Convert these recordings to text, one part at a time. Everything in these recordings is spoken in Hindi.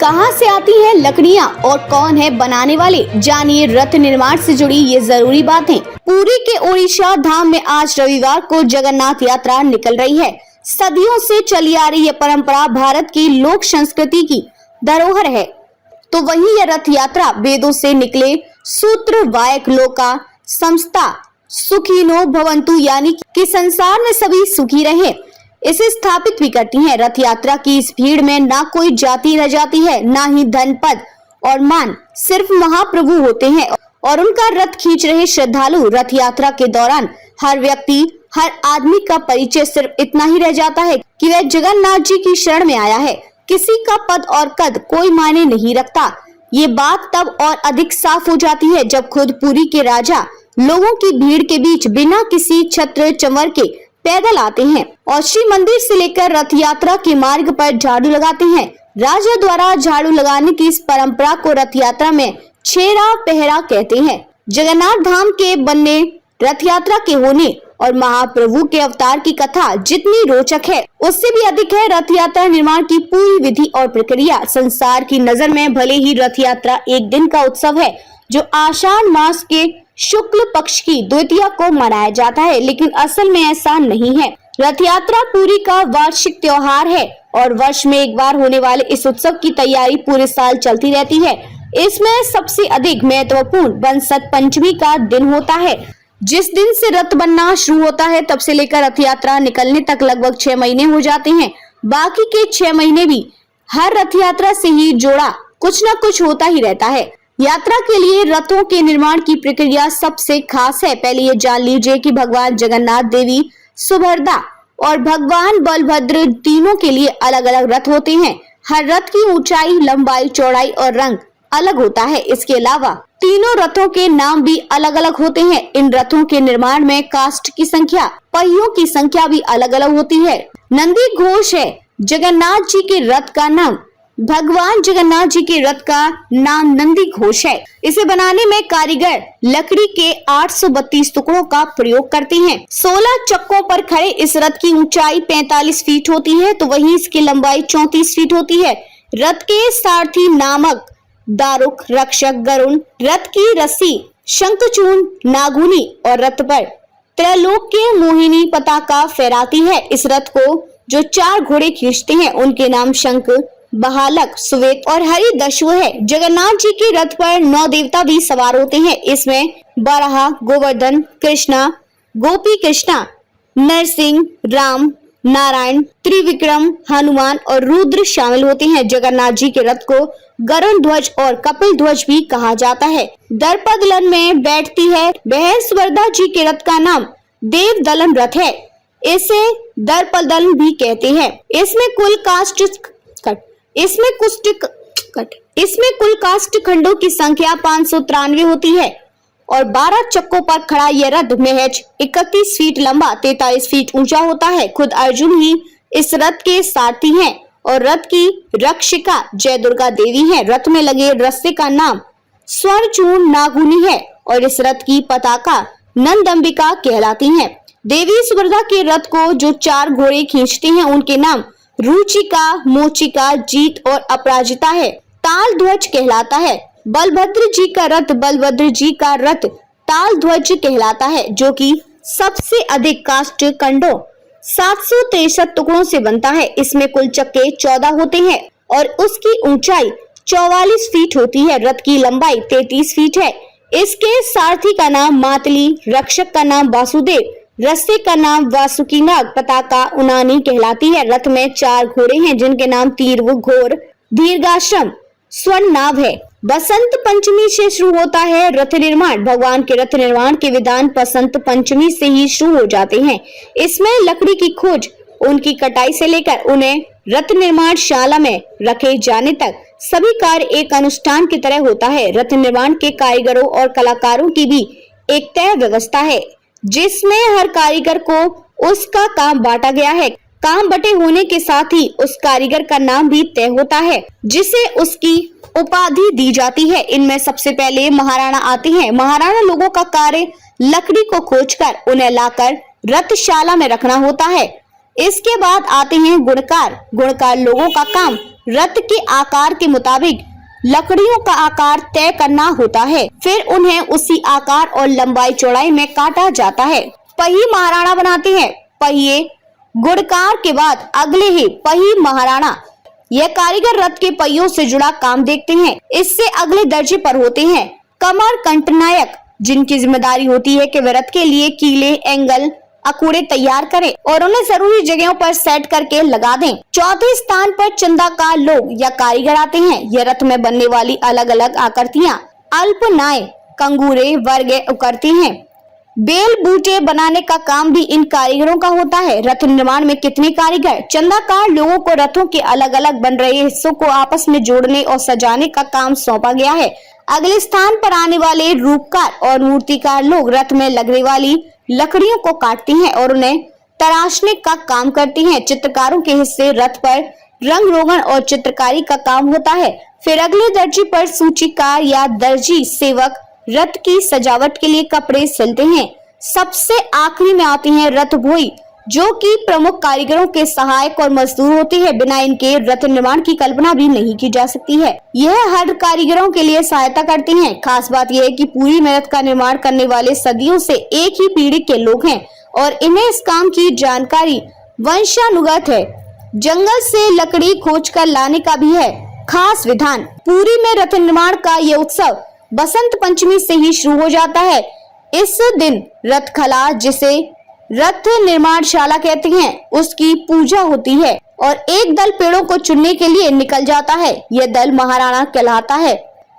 कहां से आती हैं लकड़ियां और कौन है बनाने वाले, जानिए रथ निर्माण से जुड़ी ये जरूरी बातें। पुरी के ओडिशा धाम में आज रविवार को जगन्नाथ यात्रा निकल रही है। सदियों से चली आ रही यह परंपरा भारत की लोक संस्कृति की धरोहर है। तो वहीं यह रथ यात्रा वेदों से निकले सूत्र वायक लोका समस्ता सुखिनो भवंतु यानी कि संसार में सभी सुखी रहे, इसे स्थापित भी करती है। रथ यात्रा की इस भीड़ में ना कोई जाति रह जाती है, ना ही धन पद और मान, सिर्फ महाप्रभु होते हैं और उनका रथ खींच रहे श्रद्धालु। रथ यात्रा के दौरान हर व्यक्ति, हर आदमी का परिचय सिर्फ इतना ही रह जाता है कि वह जगन्नाथ जी की शरण में आया है। किसी का पद और कद कोई मायने नहीं रखता। ये बात तब और अधिक साफ हो जाती है जब खुद पुरी के राजा लोगों की भीड़ के बीच बिना किसी छत्र चंवर के पैदल आते हैं और श्री मंदिर से लेकर रथ यात्रा के मार्ग पर झाड़ू लगाते हैं। राजा द्वारा झाड़ू लगाने की इस परंपरा को रथ यात्रा में छेरा पहरा कहते हैं। जगन्नाथ धाम के बनने, रथ यात्रा के होने और महाप्रभु के अवतार की कथा जितनी रोचक है, उससे भी अधिक है रथ यात्रा निर्माण की पूरी विधि और प्रक्रिया। संसार की नजर में भले ही रथ यात्रा एक दिन का उत्सव है जो आषाढ़ मास के शुक्ल पक्ष की द्वितीया को मनाया जाता है, लेकिन असल में ऐसा नहीं है। रथ यात्रा पुरी का वार्षिक त्योहार है और वर्ष में एक बार होने वाले इस उत्सव की तैयारी पूरे साल चलती रहती है। इसमें सबसे अधिक महत्वपूर्ण बसंत पंचमी का दिन होता है। जिस दिन से रथ बनना शुरू होता है तब से लेकर रथ यात्रा निकलने तक लगभग 6 महीने हो जाते हैं। बाकी के 6 महीने भी हर रथ यात्रा से ही जोड़ा कुछ न कुछ होता ही रहता है। यात्रा के लिए रथों के निर्माण की प्रक्रिया सबसे खास है। पहले ये जान लीजिए कि भगवान जगन्नाथ, देवी सुभद्रा और भगवान बलभद्र तीनों के लिए अलग अलग रथ होते हैं। हर रथ की ऊंचाई, लंबाई, चौड़ाई और रंग अलग होता है। इसके अलावा तीनों रथों के नाम भी अलग अलग होते हैं। इन रथों के निर्माण में काष्ठ की संख्या, पहियों की संख्या भी अलग अलग होती है। नंदी घोष है जगन्नाथ जी के रथ का नाम। भगवान जगन्नाथ जी के रथ का नाम नंदी घोष है। इसे बनाने में कारीगर लकड़ी के 832 टुकड़ों का प्रयोग करते हैं। 16 चक्कों पर खड़े इस रथ की ऊंचाई 45 फीट होती है, तो वहीं इसकी लंबाई 34 फीट होती है। रथ के सारथी नामक दारुक, रक्षक, गरुण, रथ की रस्सी, शंखचूर्ण, नागुनी और रथ पर त्रैलोक के मोहिनी पताका फहराती है। इस रथ को जो 4 घोड़े खींचते हैं उनके नाम शंख, बहालक, सुवेत और हरिदश्व है। जगन्नाथ जी के रथ पर 9 देवता भी सवार होते हैं। इसमें बराह, गोवर्धन, कृष्णा, गोपी कृष्णा, नरसिंह, राम, नारायण, त्रिविक्रम, हनुमान और रुद्र शामिल होते हैं। जगन्नाथ जी के रथ को गरुड़ ध्वज और कपिल ध्वज भी कहा जाता है। दर्पदलन में बैठती है वह सुभद्रा जी के रथ का नाम देवदलन रथ है। इसे दर्पदलन भी कहते हैं। इसमें कुल काष्ठ खंडों की संख्या 593 होती है और 12 चक्कों पर खड़ा यह रथ महज 31 फीट लंबा, 43 फीट ऊंचा होता है। खुद अर्जुन ही इस रथ के सारथी हैं और रथ की रक्षिका जय दुर्गा देवी है। रथ में लगे रस्से का नाम स्वर्णचूर्ण नागुनी है और इस रथ की पताका नंदंबिका कहलाती है। देवी सुभद्रा के रथ को जो 4 घोड़े खींचते हैं उनके नाम रुचिका, मोचिका, जीत और अपराजिता है। ताल ध्वज कहलाता है। बलभद्र जी का रथ बलभद्र जी का रथ ताल ध्वज कहलाता है, जो कि सबसे अधिक काष्ठ खंडों 763 टुकड़ों से बनता है। इसमें कुल चक्के 14 होते हैं और उसकी ऊंचाई 44 फीट होती है। रथ की लंबाई 33 फीट है। इसके सारथी का नाम मातली, रक्षक का नाम वासुदेव, रस्से का नाम वासुकीनाग, पताका उनानी कहलाती है। रथ में 4 घोड़े हैं जिनके नाम तीर्व, घोर, दीर्घाश्रम, स्वर्णनाभ है। बसंत पंचमी से शुरू होता है रथ निर्माण। भगवान के रथ निर्माण के विधान बसंत पंचमी से ही शुरू हो जाते हैं। इसमें लकड़ी की खोज, उनकी कटाई से लेकर उन्हें रथ निर्माण शाला में रखे जाने तक सभी कार्य एक अनुष्ठान की तरह होता है। रथ निर्माण के कारीगरों और कलाकारों की भी एक तय व्यवस्था है जिसमें हर कारीगर को उसका काम बांटा गया है। काम बटे होने के साथ ही उस कारीगर का नाम भी तय होता है जिसे उसकी उपाधि दी जाती है। इनमें सबसे पहले महाराणा आते हैं। महाराणा लोगों का कार्य लकड़ी को खोजकर उन्हें लाकर रथशाला में रखना होता है। इसके बाद आते हैं गुणकार। गुणकार लोगों का काम रथ के आकार के मुताबिक लकड़ियों का आकार तय करना होता है, फिर उन्हें उसी आकार और लंबाई चौड़ाई में काटा जाता है। पहिए महाराणा बनाते हैं। पहिए गुणकार के बाद अगले ही पहिए महाराणा। यह कारीगर रथ के पहियों से जुड़ा काम देखते हैं। इससे अगले दर्जे पर होते हैं कमर कंठनायक, जिनकी जिम्मेदारी होती है कि वे रथ के लिए कीले, एंगल, अकूड़े तैयार करें और उन्हें जरूरी जगहों पर सेट करके लगा दें। चौथे स्थान पर चंदाकार लोग या कारीगर आते हैं। यह रथ में बनने वाली अलग अलग आकृतियां अल्पनाएं, कंगूरे, वर्गे करती हैं। बेल बूटे बनाने का काम भी इन कारीगरों का होता है। रथ निर्माण में कितने कारीगर? चंदाकार लोगों को रथों के अलग अलग बन रहे हिस्सों को आपस में जोड़ने और सजाने का काम सौंपा गया है। अगले स्थान पर आने वाले रूपकार और मूर्तिकार लोग रथ में लगने वाली लकड़ियों को काटते हैं और उन्हें तराशने का काम करते हैं। चित्रकारों के हिस्से रथ पर रंग रोगन और चित्रकारी का काम होता है। फिर अगले दर्जे पर सूचीकार या दर्जी सेवक रथ की सजावट के लिए कपड़े सिलते हैं। सबसे आखिरी में आते हैं रथ भोई, जो कि प्रमुख कारीगरों के सहायक और मजदूर होते हैं। बिना इनके रथ निर्माण की कल्पना भी नहीं की जा सकती है। यह हर कारीगरों के लिए सहायता करते हैं। खास बात यह है कि पूरी में रथ का निर्माण करने वाले सदियों से एक ही पीढ़ी के लोग हैं और इन्हें इस काम की जानकारी वंशानुगत है। जंगल से लकड़ी खोजकर लाने का भी है खास विधान। पूरी में रथ निर्माण का यह उत्सव बसंत पंचमी से ही शुरू हो जाता है। इस दिन रथ खला, जिसे रथ निर्माणशाला कहते हैं, उसकी पूजा होती है और एक दल पेड़ों को चुनने के लिए निकल जाता है। यह दल महाराणा कहलाता है।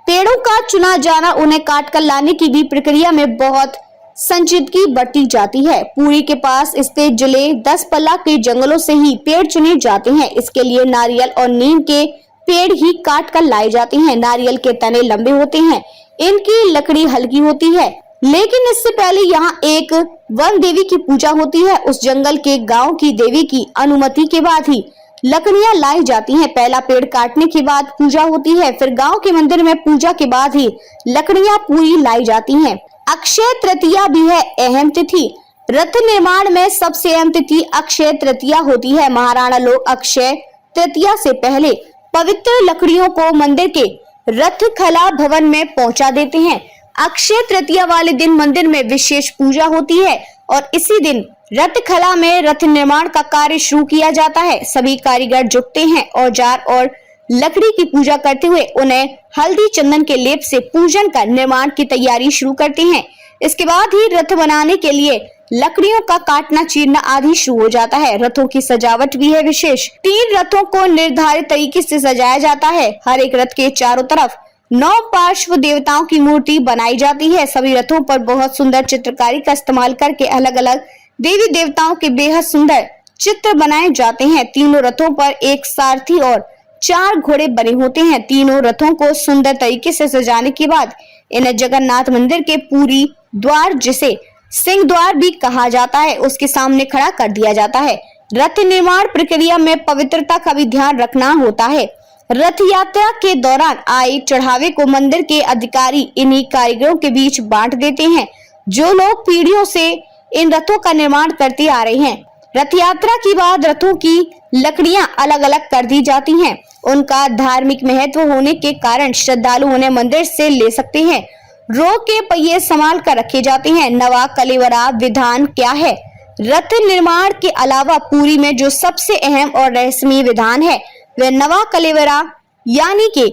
पेड़ों का चुना जाना, उन्हें काट कर लाने की भी प्रक्रिया में बहुत संजीदगी बरती जाती है। पुरी के पास स्थित जिले 10 पल्ला के जंगलों से ही पेड़ चुने जाते हैं। इसके लिए नारियल और नीम के पेड़ ही काट कर लाए जाते हैं। नारियल के तने लंबे होते हैं, इनकी लकड़ी हल्की होती है। लेकिन इससे पहले यहाँ एक वन देवी की पूजा होती है। उस जंगल के गांव की देवी की अनुमति के बाद ही लकड़ियां लाई जाती हैं। पहला पेड़ काटने के बाद पूजा होती है, फिर गांव के मंदिर में पूजा के बाद ही लकड़ियां पूरी लाई जाती हैं। अक्षय तृतीया भी है अहम तिथि। रथ निर्माण में सबसे अहम तिथि अक्षय तृतीया होती है। महाराणा लोग अक्षय तृतीया से पहले पवित्र लकड़ियों को मंदिर के रथ खला भवन में पहुंचा देते हैं। अक्षय तृतीया वाले दिन मंदिर में विशेष पूजा होती है और इसी दिन रथ खला में रथ निर्माण का कार्य शुरू किया जाता है। सभी कारीगर जुटते हैं। औजार और लकड़ी की पूजा करते हुए उन्हें हल्दी चंदन के लेप से पूजन कर निर्माण की तैयारी शुरू करते हैं। इसके बाद ही रथ बनाने के लिए लकड़ियों का काटना चीरना आदि शुरू हो जाता है। रथों की सजावट भी है विशेष। 3 रथों को निर्धारित तरीके से सजाया जाता है। हर एक रथ के चारों तरफ 9 पार्श्व देवताओं की मूर्ति बनाई जाती है। सभी रथों पर बहुत सुंदर चित्रकारी का इस्तेमाल करके अलग अलग देवी देवताओं के बेहद सुंदर चित्र बनाए जाते हैं। तीनों रथों पर एक सारथी और 4 घोड़े बने होते हैं। तीनों रथों को सुंदर तरीके से सजाने के बाद इन्हें जगन्नाथ मंदिर के पूरी द्वार, जिसे सिंह द्वार भी कहा जाता है, उसके सामने खड़ा कर दिया जाता है। रथ निर्माण प्रक्रिया में पवित्रता का भी ध्यान रखना होता है। रथ यात्रा के दौरान आए चढ़ावे को मंदिर के अधिकारी इन्हीं कारीगरों के बीच बांट देते हैं, जो लोग पीढ़ियों से इन रथों का निर्माण करते आ रहे हैं। रथ यात्रा के बाद रथों की लकड़ियां अलग अलग कर दी जाती हैं। उनका धार्मिक महत्व होने के कारण श्रद्धालु उन्हें मंदिर से ले सकते हैं। रो के पहिए संभाल कर रखे जाते हैं। नवा कलेवरा विधान क्या है? रथ निर्माण के अलावा पुरी में जो सबसे अहम और रहस्यमय विधान है वह नवा कलेवरा यानी कि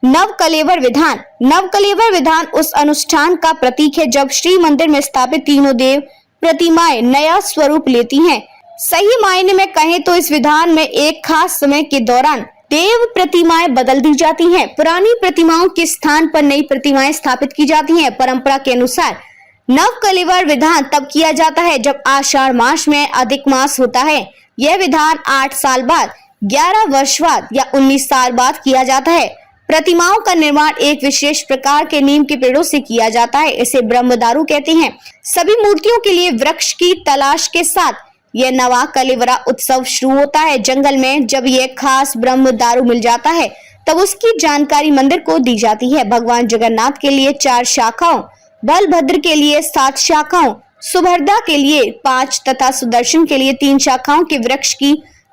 नव कलेवर विधान। नव कलेवर विधान उस अनुष्ठान का प्रतीक है जब श्री मंदिर में स्थापित तीनों देव प्रतिमाएं नया स्वरूप लेती हैं। सही मायने में कहें तो इस विधान में एक खास समय के दौरान देव प्रतिमाएं बदल दी जाती हैं। पुरानी प्रतिमाओं के स्थान पर नई प्रतिमाएं स्थापित की जाती हैं। परंपरा के अनुसार नव कलेवर विधान तब किया जाता है जब आषाढ़ मास में अधिक मास होता है। यह विधान 8 साल बाद, 11 वर्ष बाद या 19 साल बाद किया जाता है। प्रतिमाओं का निर्माण एक विशेष प्रकार के नीम के पेड़ों से किया जाता है। इसे ब्रह्मदारू कहते हैं। सभी मूर्तियों के लिए वृक्ष की तलाश के साथ यह नवा कलेवरा उत्सव शुरू होता है। जंगल में जब यह खास ब्रह्मदारू मिल जाता है तब उसकी जानकारी मंदिर को दी जाती है। भगवान जगन्नाथ के लिए 4 शाखाओं, बलभद्र के लिए 7 शाखाओं, सुभद्रा के लिए 5 तथा सुदर्शन के लिए 3 शाखाओं के वृक्ष की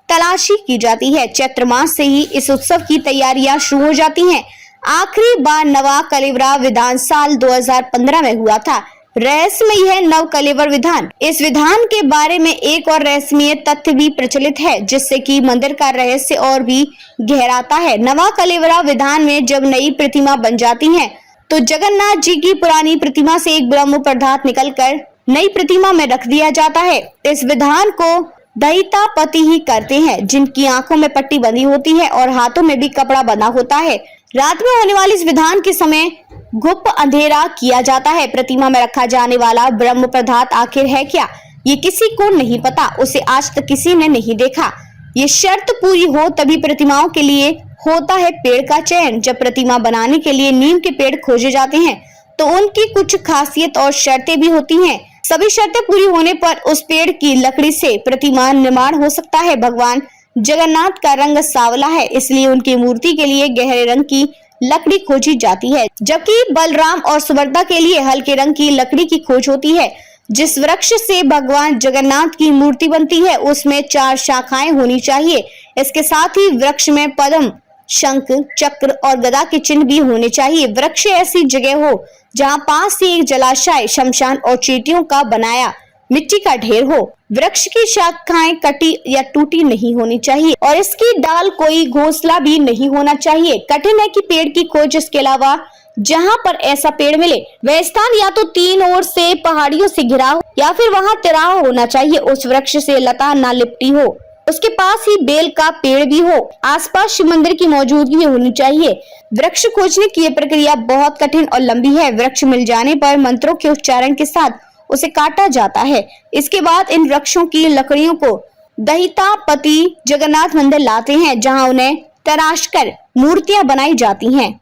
तलाशी की जाती है। चैत्र मास से ही इस उत्सव की तैयारियां शुरू हो जाती हैं। आखिरी बार नवा कलेवरा विधान साल 2015 में हुआ था। रहस्यमय है नव कलेवर विधान। इस विधान के बारे में एक और रहस्यमय तथ्य भी प्रचलित है, जिससे कि मंदिर का रहस्य और भी गहराता है। नवा कलेवरा विधान में जब नई प्रतिमा बन जाती है तो जगन्नाथ जी की पुरानी प्रतिमा से एक ब्रह्म पदार्थ निकलकर नई प्रतिमा में रख दिया जाता है। इस विधान को दहितापति ही करते हैं, जिनकी आंखों में पट्टी बंधी होती है और हाथों में भी कपड़ा बंधा होता है। रात में होने वाले इस विधान के समय गुप्त अंधेरा किया जाता है। प्रतिमा में रखा जाने वाला ब्रह्म पदार्थ आखिर है क्या, ये किसी को नहीं पता। उसे आज तक किसी ने नहीं देखा। ये शर्त पूरी हो तभी प्रतिमाओं के लिए होता है पेड़ का चयन। जब प्रतिमा बनाने के लिए नीम के पेड़ खोजे जाते हैं तो उनकी कुछ खासियत और शर्तें भी होती हैं। सभी शर्तें पूरी होने पर उस पेड़ की लकड़ी से प्रतिमा निर्माण हो सकता है। भगवान जगन्नाथ का रंग सांवला है, इसलिए उनकी मूर्ति के लिए गहरे रंग की लकड़ी खोजी जाती है, जबकि बलराम और सुभद्रा के लिए हल्के रंग की लकड़ी की खोज होती है। जिस वृक्ष से भगवान जगन्नाथ की मूर्ति बनती है उसमें 4 शाखाएं होनी चाहिए। इसके साथ ही वृक्ष में पद्म, शंख, चक्र और गदा के चिन्ह भी होने चाहिए। वृक्ष ऐसी जगह हो जहां पास ही एक जलाशय, शमशान और चींटियों का बनाया मिट्टी का ढेर हो। वृक्ष की शाखाएं कटी या टूटी नहीं होनी चाहिए और इसकी डाल कोई घोंसला भी नहीं होना चाहिए। कठिन है कि पेड़ की खोज। इसके अलावा जहां पर ऐसा पेड़ मिले वह स्थान या तो 3 ओर से पहाड़ियों से घिरा हो या फिर वहां तिराहा होना चाहिए। उस वृक्ष से लता ना लिपटी हो, उसके पास ही बेल का पेड़ भी हो, आसपास शिव मंदिर की मौजूदगी भी होनी चाहिए। वृक्ष खोजने की यह प्रक्रिया बहुत कठिन और लंबी है। वृक्ष मिल जाने पर मंत्रों के उच्चारण के साथ उसे काटा जाता है। इसके बाद इन वृक्षों की लकड़ियों को दहितापति जगन्नाथ मंदिर लाते हैं, जहां उन्हें तराश कर मूर्तियां बनाई जाती हैं।